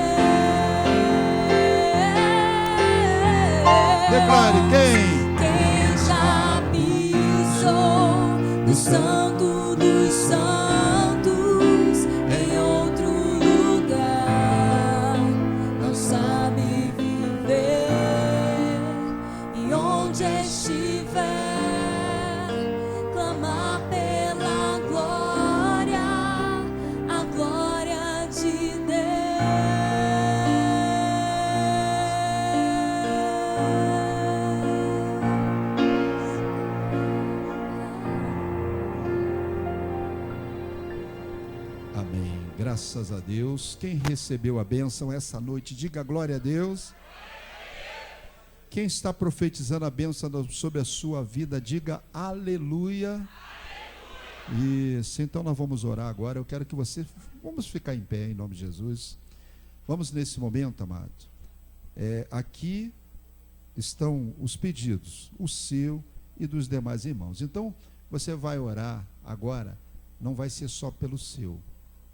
Declare quem? Quem já pisou no Santo dos Santos em outro lugar não sabe viver, e onde estiver, clamar pela glória, a glória de Amém. Graças a Deus. Quem recebeu a bênção essa noite, diga glória a Deus. Quem está profetizando a bênção sobre a sua vida, diga aleluia. Isso, então nós vamos orar agora. Eu quero que você, vamos ficar em pé em nome de Jesus. Vamos nesse momento, amado. Aqui estão os pedidos, o seu e dos demais irmãos. Então, você vai orar agora, não vai ser só pelo seu.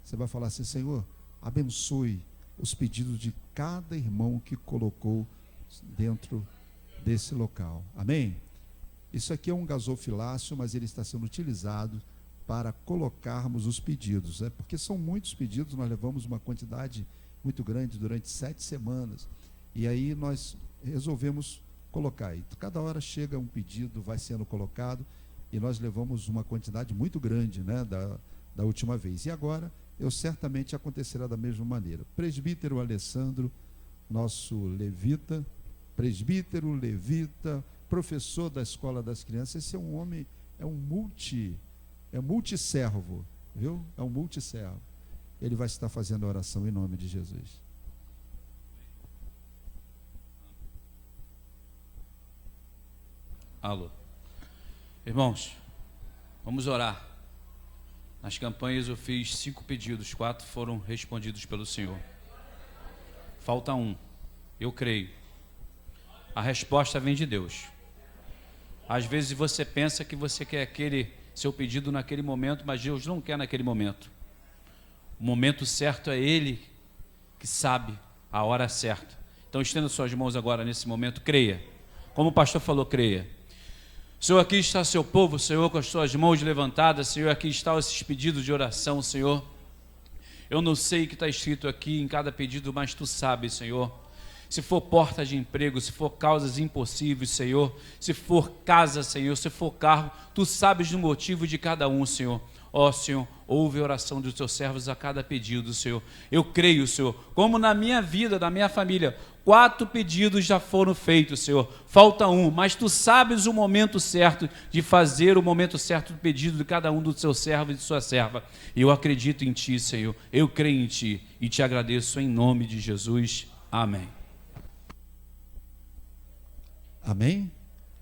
Você vai falar assim: Senhor, abençoe os pedidos de cada irmão que colocou dentro desse local. Amém? Isso aqui é um gasofilácio, mas ele está sendo utilizado para colocarmos os pedidos, porque são muitos pedidos, nós levamos uma quantidade muito grande durante 7 semanas, e aí nós resolvemos colocar aí. Cada hora chega um pedido, vai sendo colocado, e nós levamos uma quantidade muito grande, da última vez. E agora, certamente acontecerá da mesma maneira. Presbítero Alessandro, nosso levita, presbítero, levita, professor da Escola das Crianças, esse é um homem, é multisservo, viu? É um multisservo. Ele vai estar fazendo a oração em nome de Jesus. Alô. Irmãos, vamos orar. Nas campanhas eu fiz 5 pedidos, 4 foram respondidos pelo Senhor. Falta 1. Eu creio. A resposta vem de Deus. Às vezes você pensa que você quer aquele seu pedido naquele momento, mas Deus não quer naquele momento. O momento certo é Ele que sabe a hora certa. Então estenda suas mãos agora nesse momento, creia. Como o pastor falou, creia. Senhor, aqui está seu povo, Senhor, com as suas mãos levantadas, Senhor, aqui estão esses pedidos de oração, Senhor. Eu não sei o que está escrito aqui em cada pedido, mas Tu sabes, Senhor. Se for porta de emprego, se for causas impossíveis, Senhor, se for casa, Senhor, se for carro, Tu sabes do motivo de cada um, Senhor. Ó Senhor, ouve a oração dos teus servos a cada pedido, Senhor. Eu creio, Senhor, como na minha vida, na minha família, 4 pedidos já foram feitos, Senhor. Falta um, mas Tu sabes o momento certo de fazer o momento certo do pedido de cada um dos seus servos e de sua serva. Eu acredito em Ti, Senhor. Eu creio em Ti e Te agradeço em nome de Jesus. Amém. Amém?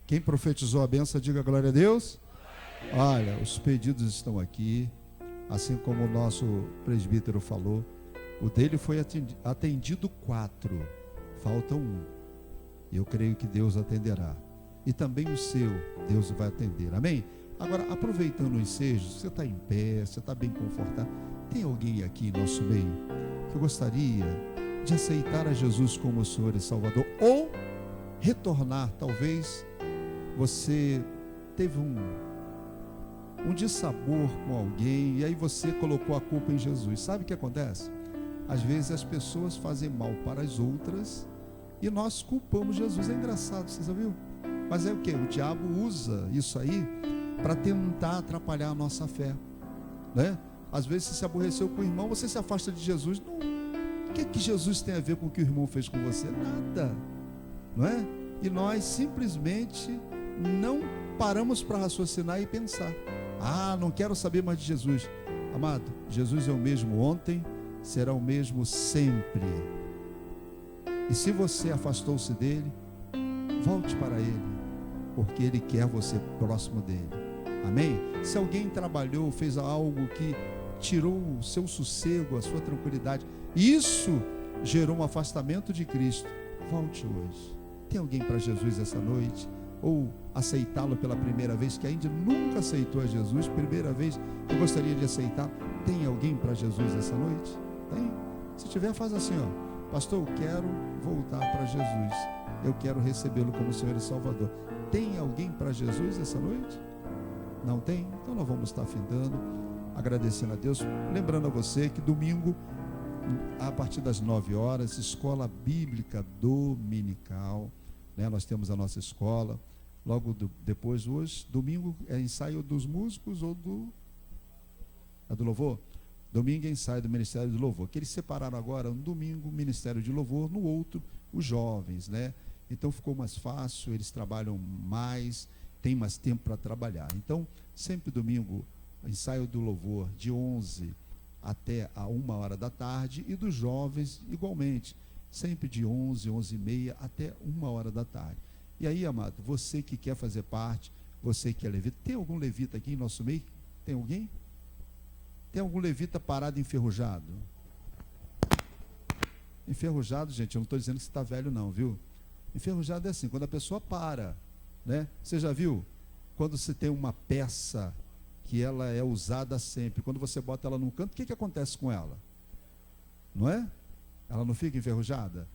Quem profetizou a benção, diga glória a Deus. Olha, os pedidos estão aqui, assim como o nosso presbítero falou. O dele foi atendido 4, falta 1. Eu creio que Deus atenderá. E também o seu, Deus vai atender. Amém? Agora, aproveitando o ensejo, você está em pé, você está bem confortável. Tem alguém aqui em nosso meio que gostaria de aceitar a Jesus como Senhor e Salvador, ou retornar? Talvez você teve um dissabor com alguém, e aí você colocou a culpa em Jesus. Sabe o que acontece? Às vezes as pessoas fazem mal para as outras e nós culpamos Jesus. É engraçado, você já viu? Mas é o que? O diabo usa isso aí para tentar atrapalhar a nossa fé, né? Às vezes você se aborreceu com o irmão, você se afasta de Jesus. Não, o que Jesus tem a ver com o que o irmão fez com você? Nada, não é? E nós simplesmente não paramos para raciocinar e pensar. Não quero saber mais de Jesus. Amado, Jesus é o mesmo ontem, será o mesmo sempre. E se você afastou-se dele, volte para ele, porque ele quer você próximo dele. Amém? Se alguém trabalhou, fez algo que tirou o seu sossego, a sua tranquilidade, isso gerou um afastamento de Cristo, volte hoje. Tem alguém para Jesus essa noite? Ou aceitá-lo pela primeira vez, que ainda nunca aceitou a Jesus, primeira vez, eu gostaria de aceitar. Tem alguém para Jesus essa noite? Tem? Se tiver, faz assim, ó: pastor, eu quero voltar para Jesus, eu quero recebê-lo como Senhor e Salvador. Tem alguém para Jesus essa noite? Não tem? Então nós vamos estar findando, agradecendo a Deus, lembrando a você que domingo, a partir das 9 horas, escola bíblica dominical, né? Nós temos a nossa escola. Logo depois, hoje, domingo, é ensaio dos músicos ou do louvor? Domingo é ensaio do Ministério do Louvor, que eles separaram agora, no domingo, o Ministério de Louvor, no outro, os jovens, né? Então ficou mais fácil, eles trabalham mais, tem mais tempo para trabalhar. Então, sempre domingo, ensaio do louvor, de 11 até a 1 hora da tarde, e dos jovens, igualmente, sempre de 11, 11h30 até 1 hora da tarde. E aí, amado, você que quer fazer parte, você que é levita, tem algum levita aqui em nosso meio? Tem alguém? Tem algum levita parado enferrujado? Enferrujado, gente, eu não estou dizendo que você está velho não, viu? Enferrujado é assim, quando a pessoa para, né? Você já viu? Quando você tem uma peça que ela é usada sempre, quando você bota ela num canto, o que acontece com ela? Não é? Ela não fica enferrujada?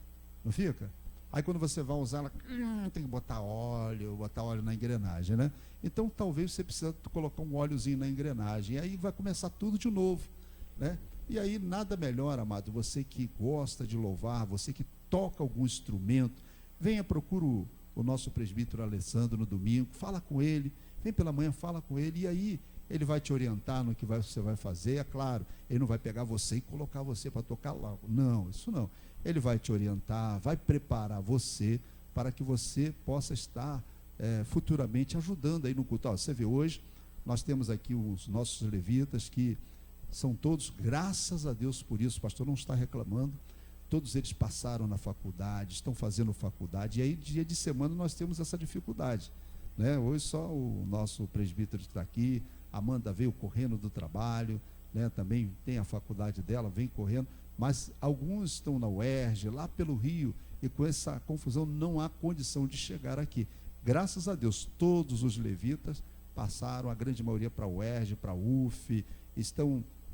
Não fica? Aí quando você vai usar ela, tem que botar óleo na engrenagem, né? Então talvez você precisa colocar um óleozinho na engrenagem, e aí vai começar tudo de novo, né? E aí nada melhor, amado, você que gosta de louvar, você que toca algum instrumento, venha, procura o nosso presbítero Alessandro no domingo, fala com ele, vem pela manhã, fala com ele, e aí ele vai te orientar no que você vai fazer. É claro, ele não vai pegar você e colocar você para tocar lá, não, isso não. Ele vai te orientar, vai preparar você para que você possa estar futuramente ajudando aí no culto. Você vê, hoje nós temos aqui os nossos levitas, que são todos, graças a Deus por isso, o pastor não está reclamando, todos eles passaram na faculdade, estão fazendo faculdade, e aí dia de semana nós temos essa dificuldade, né? Hoje só o nosso presbítero está aqui, Amanda veio correndo do trabalho, né? Também tem a faculdade dela, vem correndo, mas alguns estão na UERJ, lá pelo Rio, e com essa confusão não há condição de chegar aqui. Graças a Deus, todos os levitas passaram, a grande maioria para a UERJ, para a UF,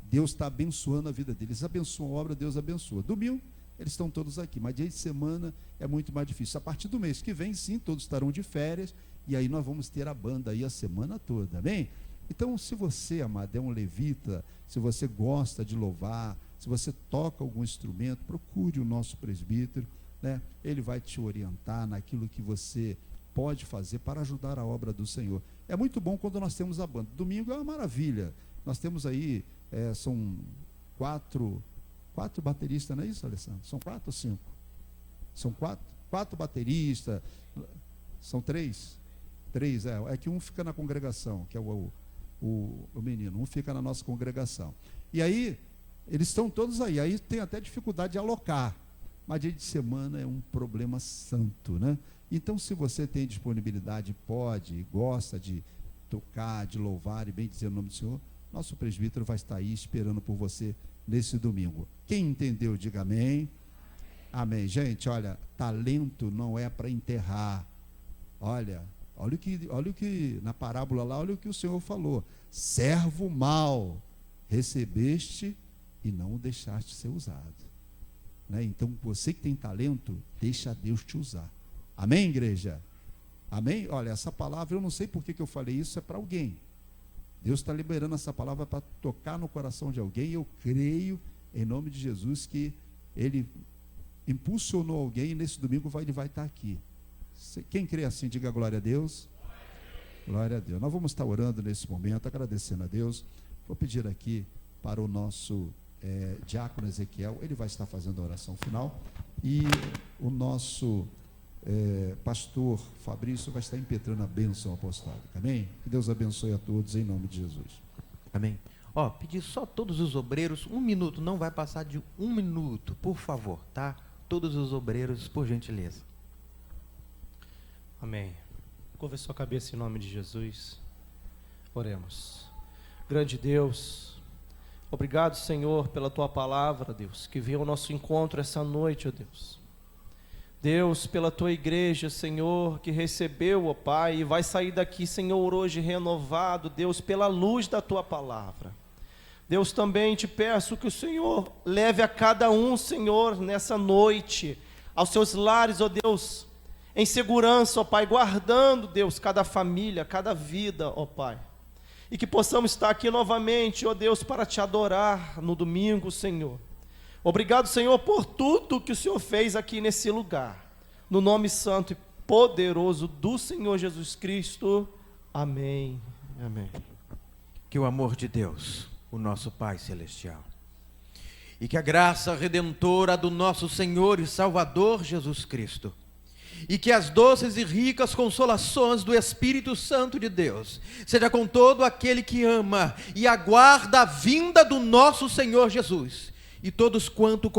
Deus está abençoando a vida deles, abençoa a obra, Deus abençoa. Domingo, eles estão todos aqui, mas dia de semana é muito mais difícil. A partir do mês que vem, sim, todos estarão de férias, e aí nós vamos ter a banda aí a semana toda, amém? Então, se você, amado, é um levita, se você gosta de louvar, se você toca algum instrumento, procure o nosso presbítero, né? Ele vai te orientar naquilo que você pode fazer para ajudar a obra do Senhor. É muito bom quando nós temos a banda. Domingo é uma maravilha, Nós temos aí, são quatro bateristas, não é isso, Alessandro? São 4 ou 5? São quatro bateristas, são 3? 3, é que um fica na congregação, que é o menino, um fica na nossa congregação. E aí, eles estão todos aí tem até dificuldade de alocar, mas dia de semana é um problema santo, né? Então, se você tem disponibilidade, pode, gosta de tocar, de louvar e bem dizer o nome do Senhor, nosso presbítero vai estar aí esperando por você nesse domingo. Quem entendeu, diga amém. Amém. Gente, olha, talento não é para enterrar. Olha o que na parábola lá, olha o que o Senhor falou. Servo mau, recebeste e não o deixaste ser usado. Né? Então, você que tem talento, deixa Deus te usar. Amém, igreja? Amém? Olha, essa palavra, eu não sei por que eu falei isso, é para alguém. Deus está liberando essa palavra para tocar no coração de alguém. Eu creio, em nome de Jesus, que Ele impulsionou alguém e nesse domingo ele vai estar aqui. Quem crê assim, diga glória a Deus. Glória a Deus. Nós vamos estar orando nesse momento, agradecendo a Deus. Vou pedir aqui para o nosso diácono Ezequiel, ele vai estar fazendo a oração final. E o nosso pastor Fabrício vai estar impetrando a bênção apostólica. Amém? Que Deus abençoe a todos em nome de Jesus. Amém. Pedir só todos os obreiros, 1 minuto, não vai passar de 1 minuto, por favor, tá? Todos os obreiros, por gentileza. Amém. Curva sua cabeça em nome de Jesus. Oremos. Grande Deus, obrigado, Senhor, pela Tua palavra, Deus, que veio ao nosso encontro essa noite, ó Deus. Deus, pela Tua igreja, Senhor, que recebeu, ó Pai, e vai sair daqui, Senhor, hoje renovado, Deus, pela luz da Tua palavra. Deus, também te peço que o Senhor leve a cada um, Senhor, nessa noite, aos seus lares, ó Deus, em segurança, ó Pai, guardando, Deus, cada família, cada vida, ó Pai. E que possamos estar aqui novamente, ó Deus, para te adorar no domingo, Senhor. Obrigado, Senhor, por tudo que o Senhor fez aqui nesse lugar. No nome santo e poderoso do Senhor Jesus Cristo. Amém. Amém. Que o amor de Deus, o nosso Pai Celestial, e que a graça redentora do nosso Senhor e Salvador Jesus Cristo, e que as doces e ricas consolações do Espírito Santo de Deus seja com todo aquele que ama e aguarda a vinda do nosso Senhor Jesus, e todos quanto